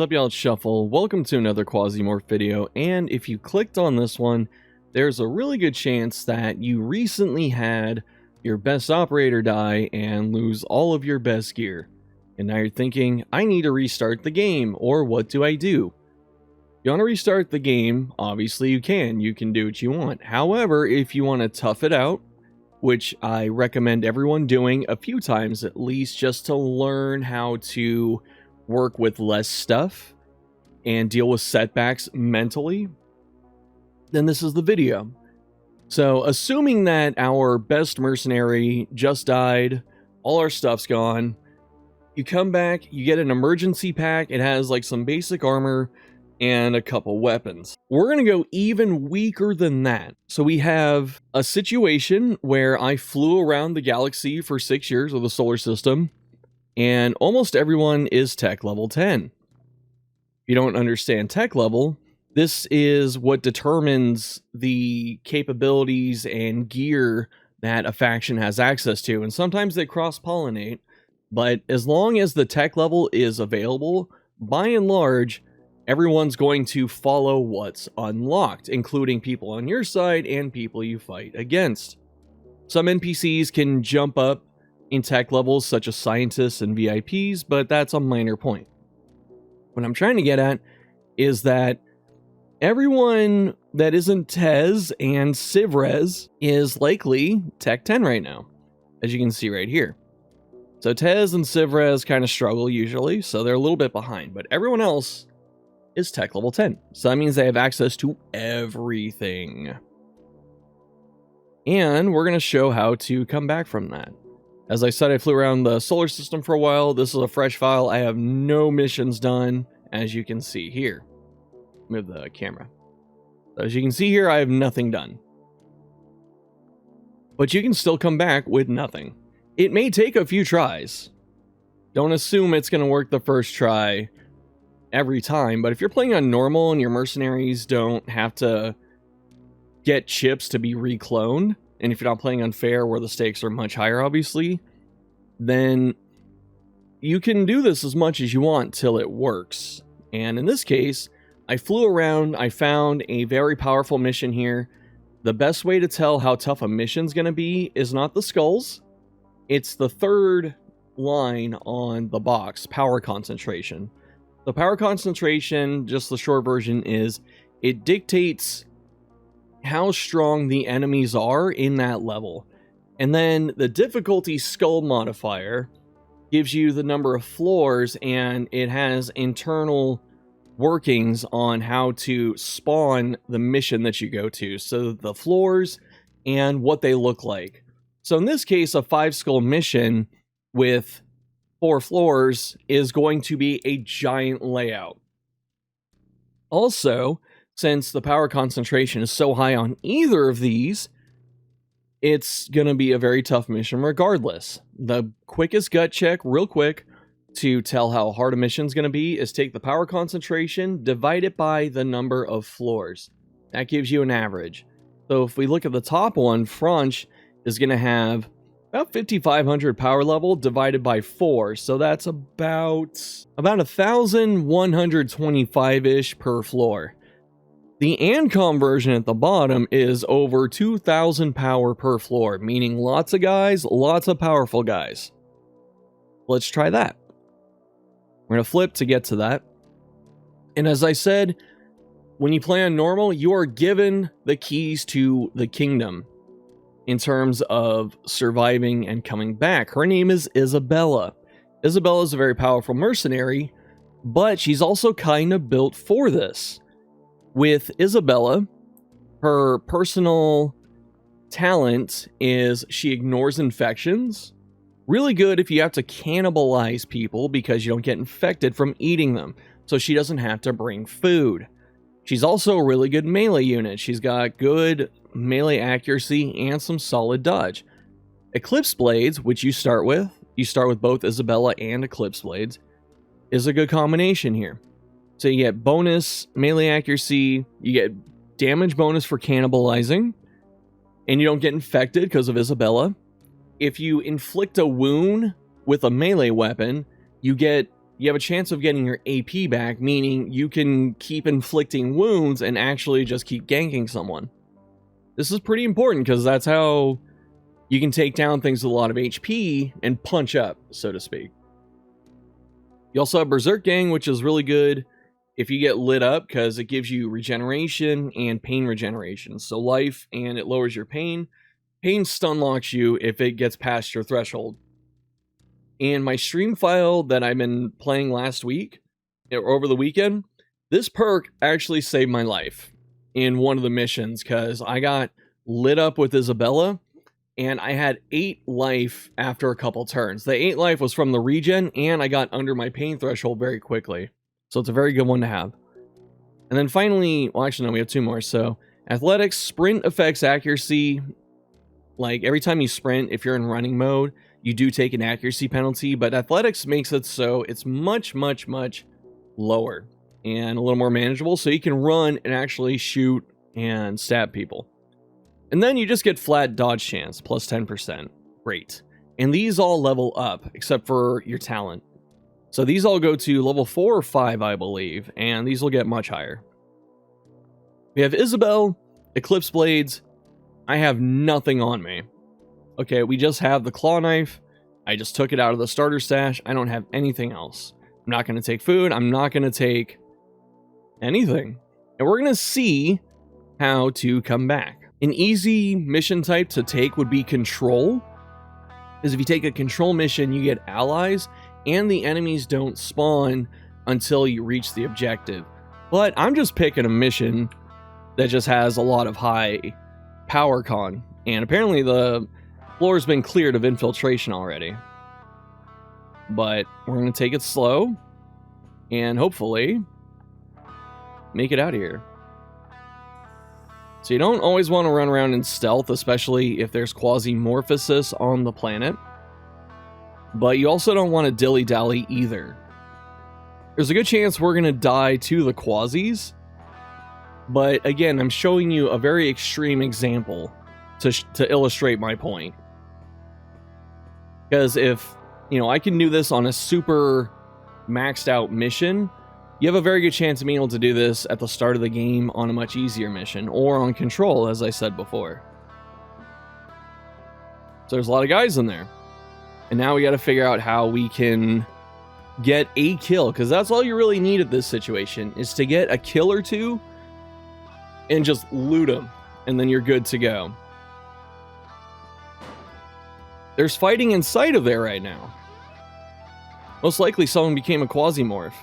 What's up, y'all? It's Shuffle. Welcome to another Quasimorph video, and if you clicked on this one, there's a really good chance that you recently had your best operator die and lose all of your best gear. And now you're thinking, I need to restart the game, or what do I do? If you want to restart the game, obviously you can. You can do what you want. However, if you want to tough it out, which I recommend everyone doing a few times at least, just to learn how to work with less stuff and deal with setbacks mentally, then this is the video. So assuming that our best mercenary just died, all our stuff's gone, you come back, you get an emergency pack. It has like some basic armor and a couple weapons. We're gonna go even weaker than that. So we have a situation where I flew around the galaxy for 6 years, or the solar system, and almost everyone is tech level 10. If you don't understand tech level, this is what determines the capabilities and gear that a faction has access to. And sometimes they cross-pollinate, but as long as the tech level is available, by and large, everyone's going to follow what's unlocked, including people on your side and people you fight against. Some NPCs can jump up in tech levels, such as scientists and VIPs, but that's a minor point. What I'm trying to get at is that everyone that isn't Tez and Civrez is likely Tech 10 right now, as you can see right here. So Tez and Civrez kind of struggle usually, so they're a little bit behind, but everyone else is Tech level 10. So that means they have access to everything. And we're going to show how to come back from that. As I said, I flew around the solar system for a while. This is a fresh file. I have no missions done, as you can see here. Move the camera. So as you can see here, I have nothing done. But you can still come back with nothing. It may take a few tries. Don't assume it's going to work the first try every time, but if you're playing on normal and your mercenaries don't have to get chips to be recloned, and if you're not playing on fair where the stakes are much higher, obviously, then you can do this as much as you want till it works. And in this case, I flew around, I found a very powerful mission here. The best way to tell how tough a mission's going to be is not the skulls. It's the third line on the box, power concentration. The power concentration, just the short version, is it dictates how strong the enemies are in that level. And then the difficulty skull modifier gives you the number of floors, and it has internal workings on how to spawn the mission that you go to. So the floors and what they look like. So in this case, a 5 skull mission with 4 floors is going to be a giant layout. Also, since the power concentration is so high on either of these, it's going to be a very tough mission regardless. The quickest gut check, real quick, to tell how hard a mission is going to be is take the power concentration, divide it by the number of floors. That gives you an average. So if we look at the top one, Franch is going to have about 5,500 power level divided by 4. So that's about 1,125-ish per floor. The Ancom version at the bottom is over 2,000 power per floor, meaning lots of guys, lots of powerful guys. Let's try that. We're going to flip to get to that. And as I said, when you play on normal, you are given the keys to the kingdom in terms of surviving and coming back. Her name is Isabella. Isabella is a very powerful mercenary, but she's also kind of built for this. With Isabella, her personal talent is she ignores infections. Really good if you have to cannibalize people because you don't get infected from eating them, so she doesn't have to bring food. She's also a really good melee unit. She's got good melee accuracy and some solid dodge. Eclipse Blades, which you start with both Isabella and Eclipse Blades, is a good combination here. So you get bonus melee accuracy, you get damage bonus for cannibalizing, and you don't get infected because of Isabella. If you inflict a wound with a melee weapon, you get you have a chance of getting your AP back, meaning you can keep inflicting wounds and actually just keep ganking someone. This is pretty important because that's how you can take down things with a lot of HP and punch up, so to speak. You also have Berserk Gang, which is really good if you get lit up because it gives you regeneration and pain regeneration. So life, and it lowers your pain. Pain stun locks you if it gets past your threshold. And my stream file that I've been playing last week, or over the weekend, this perk actually saved my life in one of the missions because I got lit up with Isabella and I had 8 life after a couple turns. The 8 life was from the regen, and I got under my pain threshold very quickly. So it's a very good one to have. And then finally, well, actually, no, we have 2 more. So athletics, sprint affects accuracy. Like every time you sprint, if you're in running mode, you do take an accuracy penalty, but athletics makes it so it's much, much, much lower and a little more manageable. So you can run and actually shoot and stab people. And then you just get flat dodge chance, plus 10%. Great. And these all level up, except for your talent. So these all go to level 4 or 5, I believe, and these will get much higher. We have Isabel, Eclipse Blades. I have nothing on me. Okay, we just have the claw knife. I just took it out of the starter stash. I don't have anything else. I'm not going to take food. I'm not going to take anything. And we're going to see how to come back. An easy mission type to take would be control. Because if you take a control mission, you get allies, and the enemies don't spawn until you reach the objective. But I'm just picking a mission that just has a lot of high power con. And apparently the floor's been cleared of infiltration already. But we're going to take it slow and hopefully make it out of here. So you don't always want to run around in stealth, especially if there's Quasimorphosis on the planet. But you also don't want to dilly-dally either. There's a good chance we're going to die to the Quasis. But again, I'm showing you a very extreme example to illustrate my point. Because if, I can do this on a super maxed out mission, you have a very good chance of being able to do this at the start of the game on a much easier mission, or on control, as I said before. So there's a lot of guys in there. And now we got to figure out how we can get a kill, because that's all you really need at this situation, is to get a kill or 2 and just loot them, and then you're good to go. There's fighting inside of there right now. Most likely someone became a Quasimorph.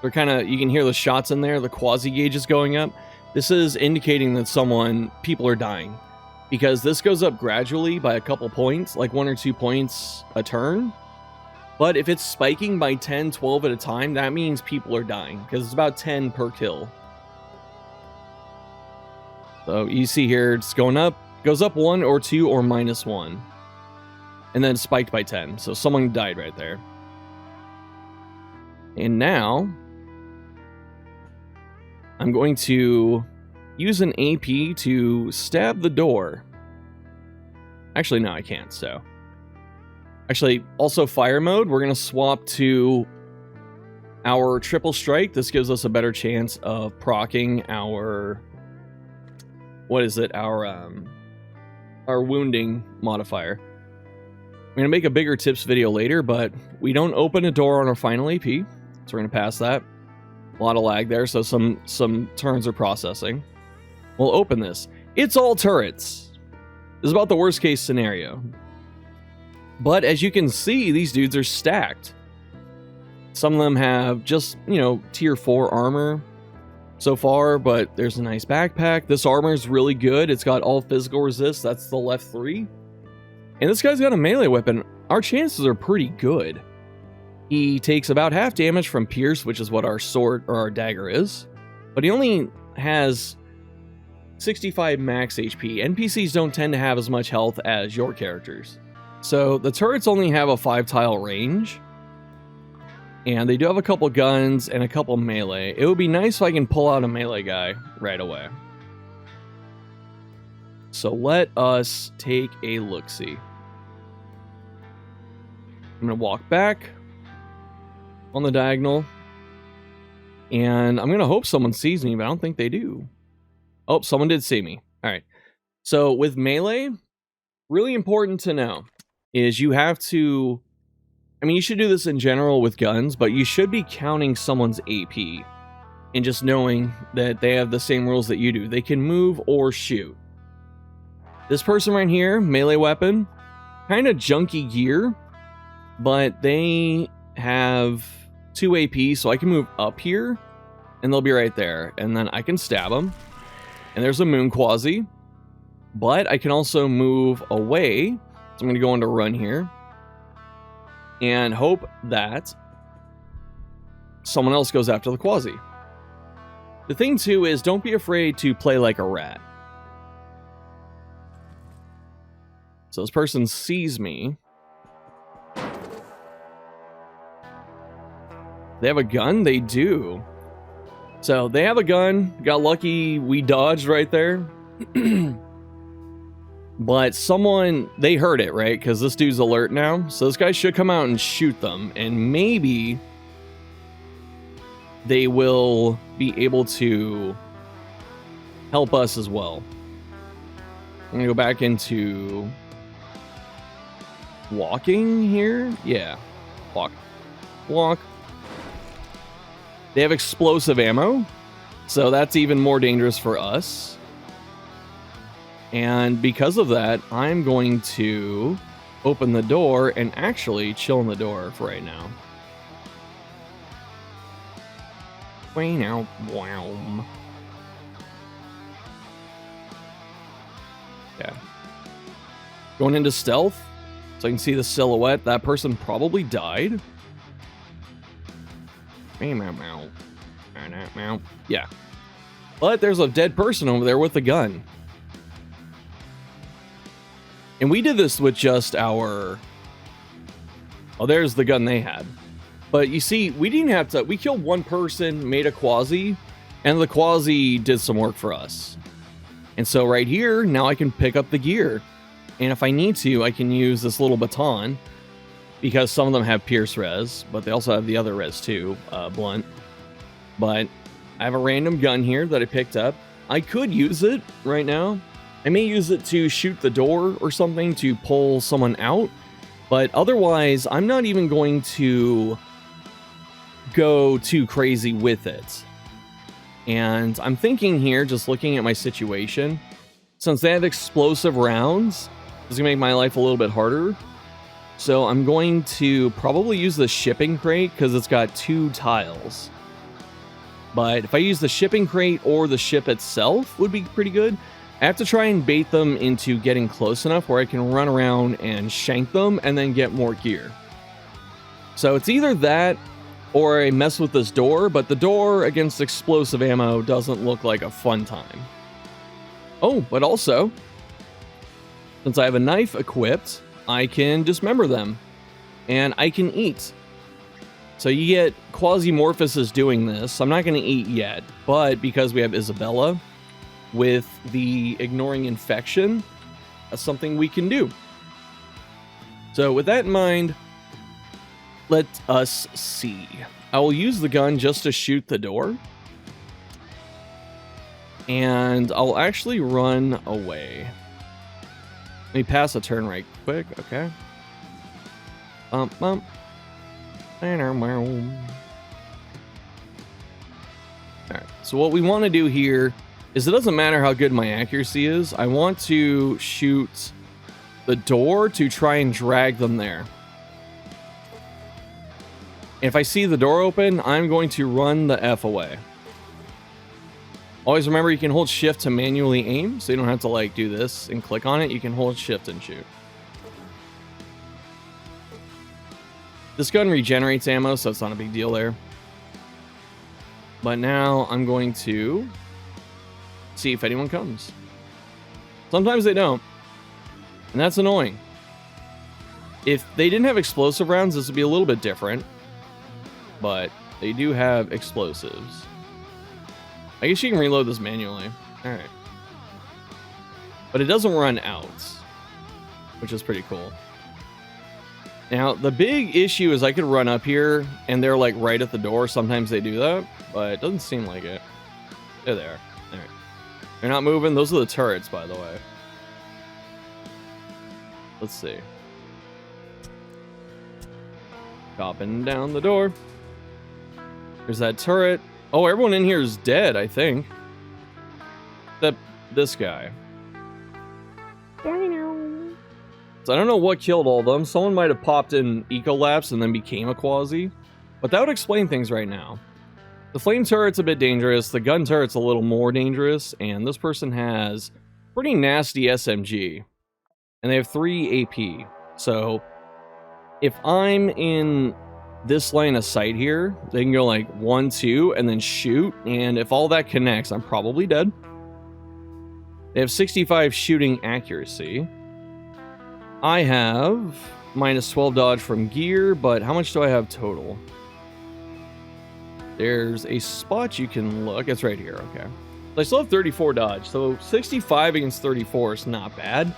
They're you can hear the shots in there, the quasi gauge is going up. This is indicating that people are dying. Because this goes up gradually by a couple points, like 1 or 2 points a turn. But if it's spiking by 10, 12 at a time, that means people are dying, because it's about 10 per kill. So you see here, it's going up, goes up 1 or 2 or -1. And then spiked by 10, so someone died right there. And now, I'm going to use an AP to stab the door. Actually, no, I can't, so. Actually, also fire mode, we're going to swap to our triple strike. This gives us a better chance of proccing our... What is it? Our wounding modifier. I'm going to make a bigger tips video later, but we don't open a door on our final AP, so we're going to pass that. A lot of lag there, so some turns are processing. We'll open this. It's all turrets. This is about the worst case scenario. But as you can see, these dudes are stacked. Some of them have just, tier 4 armor so far, but there's a nice backpack. This armor is really good. It's got all physical resist. That's the left 3. And this guy's got a melee weapon. Our chances are pretty good. He takes about half damage from Pierce, which is what our sword or our dagger is. But he only has 65 max HP. NPCs don't tend to have as much health as your characters. So the turrets only have a 5-tile range. And they do have a couple guns and a couple melee. It would be nice if I can pull out a melee guy right away. So let us take a look-see. I'm going to walk back. on the diagonal. And I'm going to hope someone sees me, but I don't think they do. Oh, someone did see me. All right. So with melee, really important to know is you have to... I mean, you should do this in general with guns, but you should be counting someone's AP and just knowing that they have the same rules that you do. They can move or shoot. This person right here, melee weapon, kind of junky gear, but they have 2 AP, so I can move up here, and they'll be right there. And then I can stab them. And there's a moon quasi, but I can also move away. So I'm going to go into run here and hope that someone else goes after the quasi. The thing too is don't be afraid to play like a rat. So this person sees me. They have a gun? They do. So they have a gun. Got lucky we dodged right there. But someone, they heard it, right? Because this dude's alert now. So this guy should come out and shoot them. And maybe they will be able to help us as well. I'm going to go back into walking here. Yeah. Walk. Walk. They have explosive ammo. So that's even more dangerous for us. And because of that, I'm going to open the door and actually chill in the door for right now. Wow. Yeah. Going into stealth, so I can see the silhouette. That person probably died. Yeah. But there's a dead person over there with a gun. And we did this with just our... Oh, there's the gun they had. But you see, we didn't have to... We killed one person, made a quasi, and the quasi did some work for us. And so right here, now I can pick up the gear. And if I need to, I can use this little baton, because some of them have pierce res, but they also have the other res too, blunt. But I have a random gun here that I picked up. I could use it right now. I may use it to shoot the door or something to pull someone out, but otherwise, I'm not even going to go too crazy with it. And I'm thinking here, just looking at my situation, since they have explosive rounds, it's going to make my life a little bit harder. So I'm going to probably use the shipping crate because it's got 2 tiles. But if I use the shipping crate or the ship itself, would be pretty good. I have to try and bait them into getting close enough where I can run around and shank them and then get more gear. So it's either that or I mess with this door, but the door against explosive ammo doesn't look like a fun time. Oh, but also, since I have a knife equipped, I can dismember them and I can eat. So you get Quasimorph is doing this. I'm not going to eat yet, but because we have Isabella with the ignoring infection, that's something we can do. So with that in mind, let us see. I will use the gun just to shoot the door. And I'll actually run away. Let me pass a turn right quick, okay? Alright, so what we want to do here is it doesn't matter how good my accuracy is. I want to shoot the door to try and drag them there. If I see the door open, I'm going to run the F away. Always remember you can hold shift to manually aim, so you don't have to like do this and click on it. You can hold shift and shoot. This gun regenerates ammo, so it's not a big deal there. But now I'm going to see if anyone comes. Sometimes they don't, and that's annoying. If they didn't have explosive rounds, this would be a little bit different, but they do have explosives. I guess you can reload this manually. Alright. But it doesn't run out, which is pretty cool. Now, the big issue is I could run up here, and they're, like, right at the door. Sometimes they do that, but it doesn't seem like it. There they are. All right. They're not moving. Those are the turrets, by the way. Let's see. Chopping down the door. There's that turret. Oh, everyone in here is dead, I think. Except this guy. So I don't know what killed all of them. Someone might have popped in Ecolapse and then became a Quasi. But that would explain things right now. The flame turret's a bit dangerous. The gun turret's a little more dangerous. And this person has pretty nasty SMG. And they have 3 AP. So if I'm in this line of sight here, they can go like 1, 2, and then shoot. And if all that connects, I'm probably dead. They have 65 shooting accuracy. I have minus 12 dodge from gear, but how much do I have total? There's a spot you can look. It's right here, okay. I still have 34 dodge, so 65 against 34 is not bad.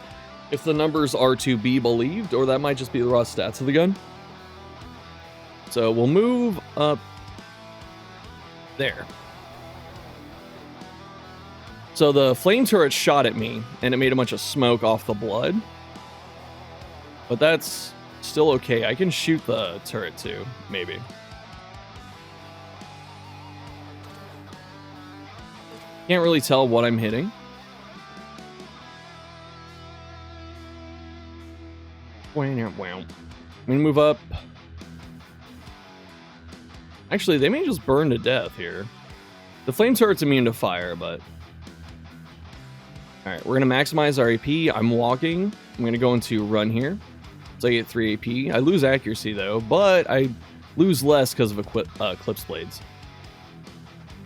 If the numbers are to be believed, or that might just be the raw stats of the gun. So we'll move up there. So the flame turret shot at me, and it made a bunch of smoke off the blood. But that's still okay. I can shoot the turret too, maybe. Can't really tell what I'm hitting. I'm gonna move up. Actually, they may just burn to death here. The flame turret's immune to fire, but... Alright, we're gonna maximize our AP. I'm walking. I'm gonna go into run here. So I get 3 AP. I lose accuracy though, but I lose less because of Eclipse Blades.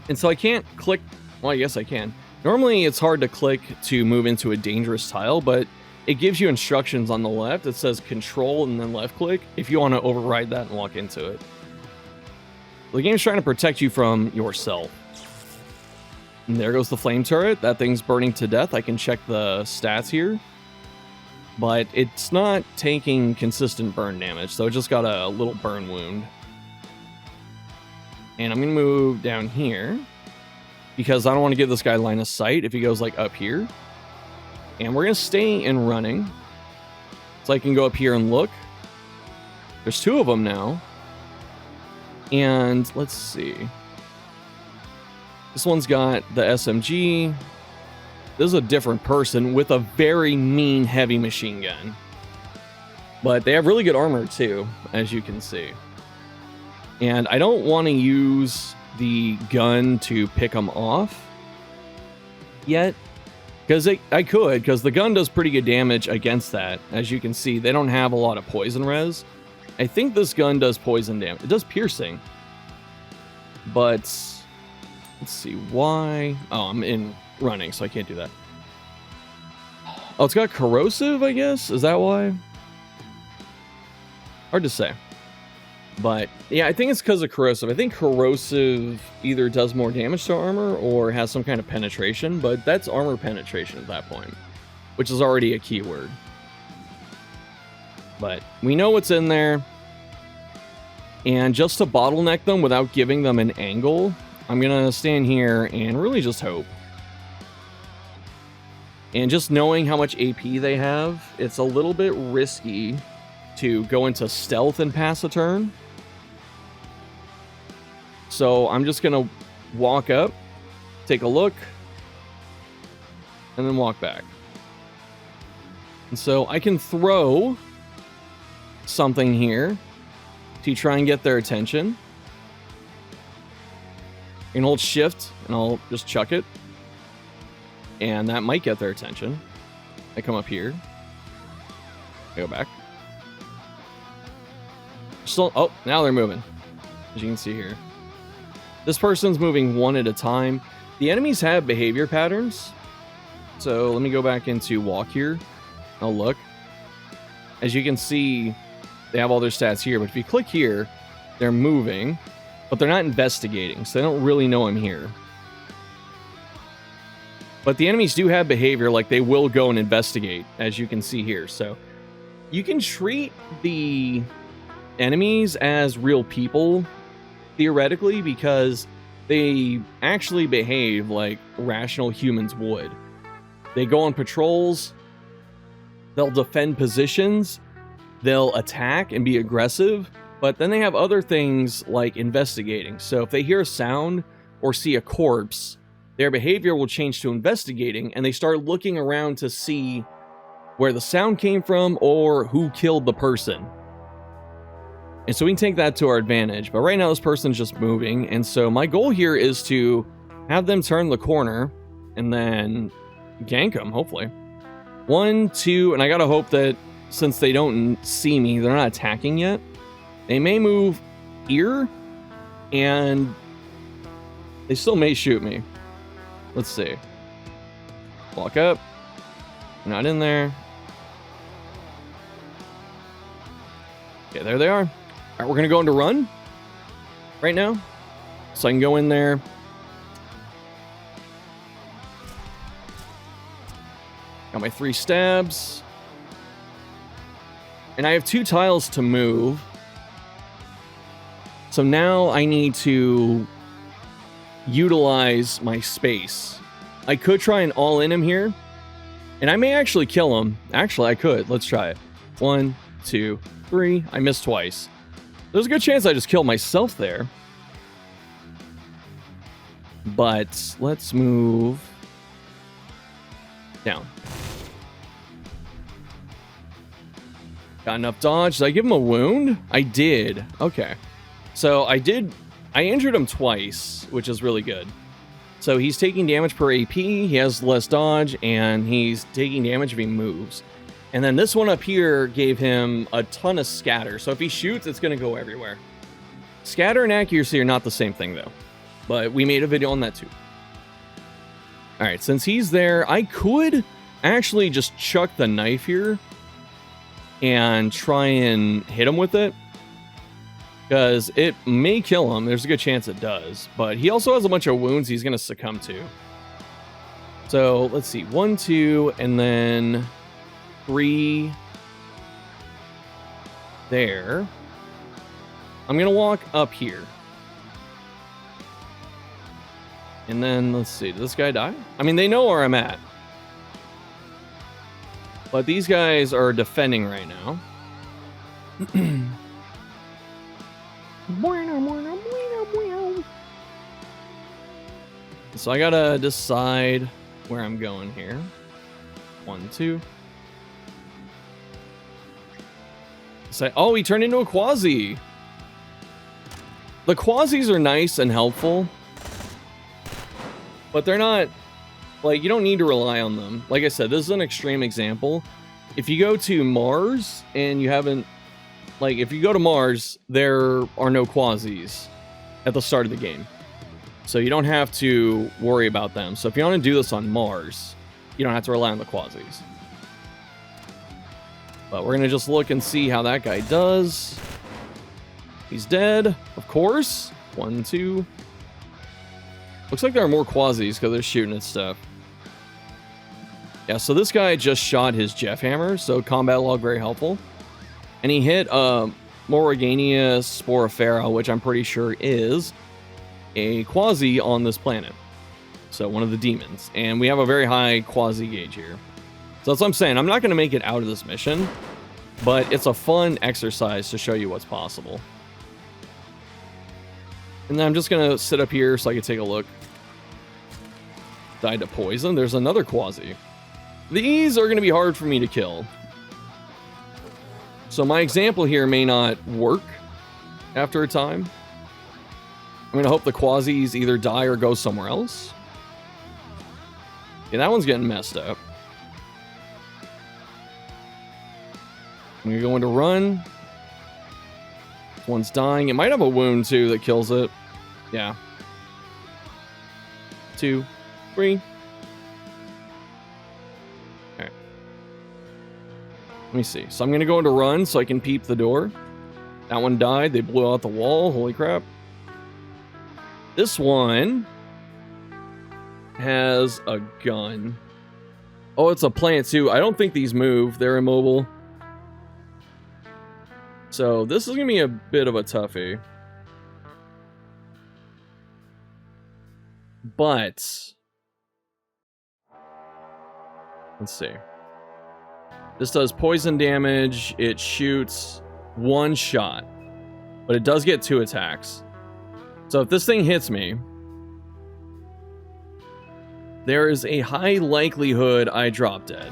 And so I can't click... Well, I guess I can. Normally, it's hard to click to move into a dangerous tile, but it gives you instructions on the left. It says control and then left click if you want to override that and walk into it. The game's trying to protect you from yourself. And there goes the flame turret. That thing's burning to death. I can check the stats here. But it's not taking consistent burn damage, so it just got a little burn wound. And I'm going to move down here, because I don't want to give this guy line of sight if he goes like up here. And we're going to stay in running, so I can go up here and look. There's 2 of them now. And let's see. This one's got the SMG. This is a different person with a very mean heavy machine gun. But they have really good armor too, as you can see. And I don't want to use the gun to pick them off yet. Because I could, because the gun does pretty good damage against that. As you can see, they don't have a lot of poison res. I think this gun does poison damage. It does piercing. But let's see why. Oh, I'm in running, so I can't do that. Oh, it's got corrosive, I guess? Is that why? Hard to say. But yeah, I think it's because of corrosive. I think corrosive either does more damage to armor or has some kind of penetration, but that's armor penetration at that point, which is already a keyword. But we know what's in there. And just to bottleneck them without giving them an angle, I'm going to stand here and really just hope. And just knowing how much AP they have, it's a little bit risky to go into stealth and pass a turn. So I'm just going to walk up, take a look, and then walk back. And so I can throw something here to try and get their attention. I can hold shift and I'll just chuck it. And that might get their attention. I come up here. I go back. Still, oh, now they're moving. As you can see here. This person's moving one at a time. The enemies have behavior patterns. So let me go back into walk here. I'll look. As you can see, they have all their stats here. But if you click here, they're moving. But they're not investigating. So they don't really know I'm here. But the enemies do have behavior, like they will go and investigate, as you can see here. So you can treat the enemies as real people, theoretically, because they actually behave like rational humans would. They go on patrols, they'll defend positions, they'll attack and be aggressive, but then they have other things like investigating. So if they hear a sound or see a corpse, their behavior will change to investigating, and they start looking around to see where the sound came from or who killed the person. And so we can take that to our advantage. But right now this person's just moving, and so my goal here is to have them turn the corner and then gank them, hopefully. 1, 2, and I gotta hope that since they don't see me, they're not attacking yet. They may move here, and they still may shoot me. Let's see. Walk up. Not in there. Okay, there they are. All right, we're gonna go into run right now, so I can go in there. Got my 3 stabs. And I have 2 tiles to move. So now I need to utilize my space. I could try and all-in him here. And I may actually kill him. Actually, I could. Let's try it. 1, 2, 3. I missed twice. There's a good chance I just kill myself there. But let's move down. Got enough dodge. Did I give him a wound? I did. Okay. So I injured him twice, which is really good. So he's taking damage per AP, he has less dodge, and he's taking damage if he moves. And then this one up here gave him a ton of scatter. So if he shoots, it's going to go everywhere. Scatter and accuracy are not the same thing, though. But we made a video on that, too. Alright, since he's there, I could actually just chuck the knife here and try and hit him with it, because it may kill him. There's a good chance it does, but he also has a bunch of wounds he's going to succumb to. So let's see, 1, 2, and then 3 there. I'm going to walk up here. And then let's see, did this guy die? I mean, they know where I'm at. But these guys are defending right now. So I gotta decide where I'm going here. 1, 2. Say, oh, he turned into a Quasi. The Quasis are nice and helpful, but they're not, like, you don't need to rely on them. Like I said, this is an extreme example. If you go to Mars and you haven't, like, if you go to Mars, there are no Quasis at the start of the game. So you don't have to worry about them. So if you want to do this on Mars, you don't have to rely on the Quasis. But we're going to just look and see how that guy does. He's dead, of course. 1, 2. Looks like there are more Quasis because they're shooting at stuff. Yeah, so this guy just shot his Jeff Hammer, so combat log very helpful. And he hit Morgania Sporifera, which I'm pretty sure is a Quasi on this planet. So one of the demons. And we have a very high Quasi gauge here. So that's what I'm saying. I'm not going to make it out of this mission, but it's a fun exercise to show you what's possible. And then I'm just going to sit up here so I can take a look. Died to poison. There's another Quasi. These are going to be hard for me to kill. So my example here may not work after a time. I'm going to hope the Quasis either die or go somewhere else. Yeah, that one's getting messed up. I'm going to go into run. This one's dying. It might have a wound, too, that kills it. Yeah. 2, 3. Alright. Let me see. So I'm going to go into run so I can peep the door. That one died. They blew out the wall. Holy crap. This one has a gun. Oh, it's a plant, too. I don't think these move. They're immobile. So this is going to be a bit of a toughie. But let's see. This does poison damage. It shoots 1 shot, but it does get 2 attacks. So if this thing hits me, there is a high likelihood I drop dead.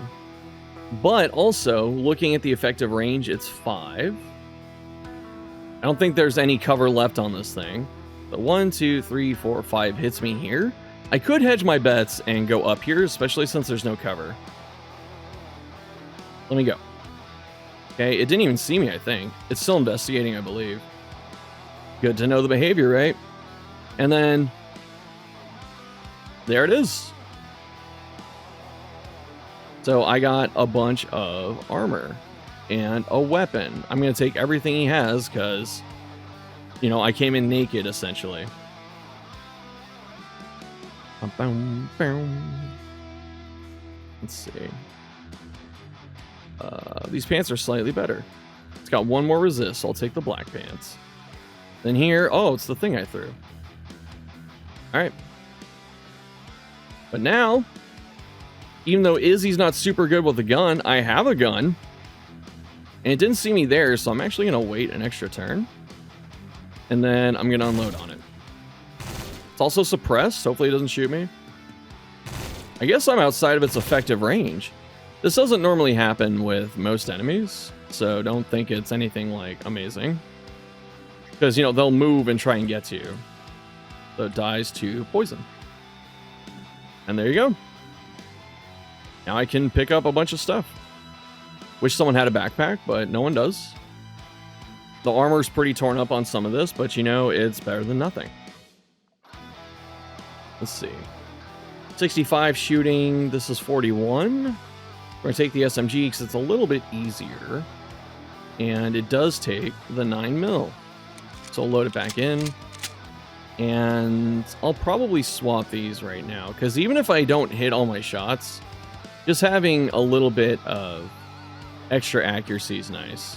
But also, looking at the effective range, it's 5. I don't think there's any cover left on this thing. But 1, 2, 3, 4, 5 hits me here. I could hedge my bets and go up here, especially since there's no cover. Let me go. Okay, it didn't even see me, I think. It's still investigating, I believe. Good to know the behavior, right? And then there it is. So I got a bunch of armor and a weapon. I'm going to take everything he has because, you know, I came in naked, essentially. Let's see. These pants are slightly better. It's got 1 more resist, so I'll take the black pants. Then here, oh, it's the thing I threw. Alright. But now, even though Izzy's not super good with a gun, I have a gun. And it didn't see me there, so I'm actually going to wait an extra turn. And then I'm going to unload on it. It's also suppressed. Hopefully it doesn't shoot me. I guess I'm outside of its effective range. This doesn't normally happen with most enemies, so don't think it's anything like amazing. Because, you know, they'll move and try and get to you. So it dies to poison. And there you go. Now I can pick up a bunch of stuff. Wish someone had a backpack, but no one does. The armor's pretty torn up on some of this, but you know, it's better than nothing. Let's see. 65 shooting. This is 41. We're going to take the SMG because it's a little bit easier. And it does take the 9mm. So I'll load it back in. And I'll probably swap these right now. Because even if I don't hit all my shots, just having a little bit of extra accuracy is nice.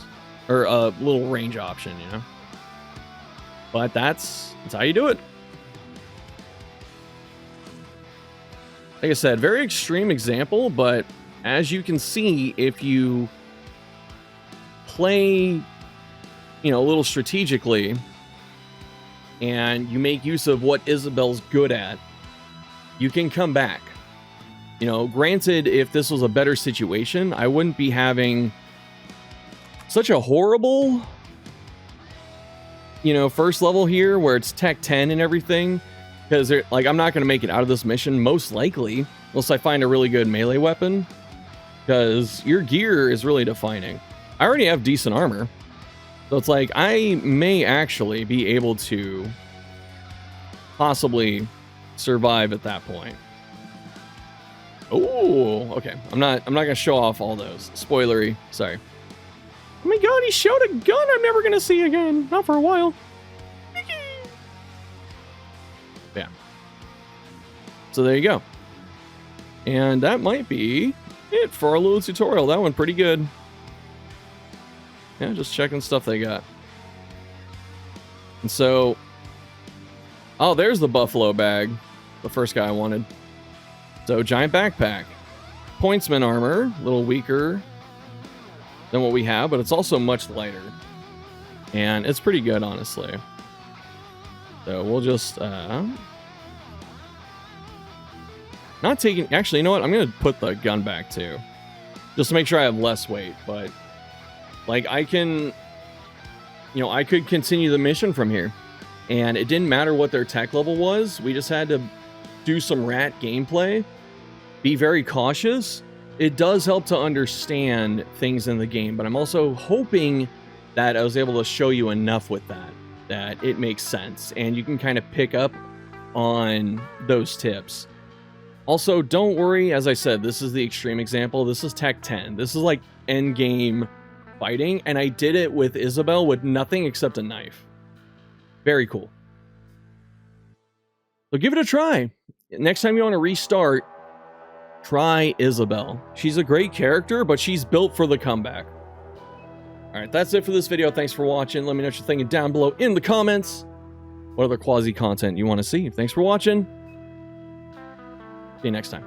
Or a little range option, you know? But that's how you do it. Like I said, very extreme example, but as you can see, if you play, you know, a little strategically and you make use of what Isabel's good at, you can come back. You know, granted, if this was a better situation, I wouldn't be having such a horrible, you know, first level here where it's Tech 10 and everything. Because, like, I'm not going to make it out of this mission, most likely, unless I find a really good melee weapon. Because your gear is really defining. I already have decent armor. So it's like, I may actually be able to possibly survive at that point. Oh, okay. I'm not going to show off all those. Spoilery. Sorry. Oh my god, he showed a gun I'm never going to see again. Not for a while. Yeah. So there you go. And that might be it for our little tutorial. That went pretty good. Yeah, just checking stuff they got. And so, oh, there's the buffalo bag. The first guy I wanted. So, giant backpack. Pointsman armor, a little weaker than what we have, but it's also much lighter. And it's pretty good, honestly. So we'll just, not taking, actually, you know what? I'm going to put the gun back too. Just to make sure I have less weight, but like I can, you know, I could continue the mission from here. And it didn't matter what their tech level was. We just had to do some rat gameplay. Be very cautious. It does help to understand things in the game, but I'm also hoping that I was able to show you enough with that it makes sense and you can kind of pick up on those tips. Also, don't worry, as I said, this is the extreme example. This is Tech 10. This is like end game fighting, and I did it with Isabel with nothing except a knife. Very cool. So give it a try. Next time you want to restart, try Isabel. She's a great character, but she's built for the comeback. Alright, that's it for this video. Thanks for watching. Let me know what you're thinking down below in the comments. What other Quasi content you want to see. Thanks for watching. See you next time.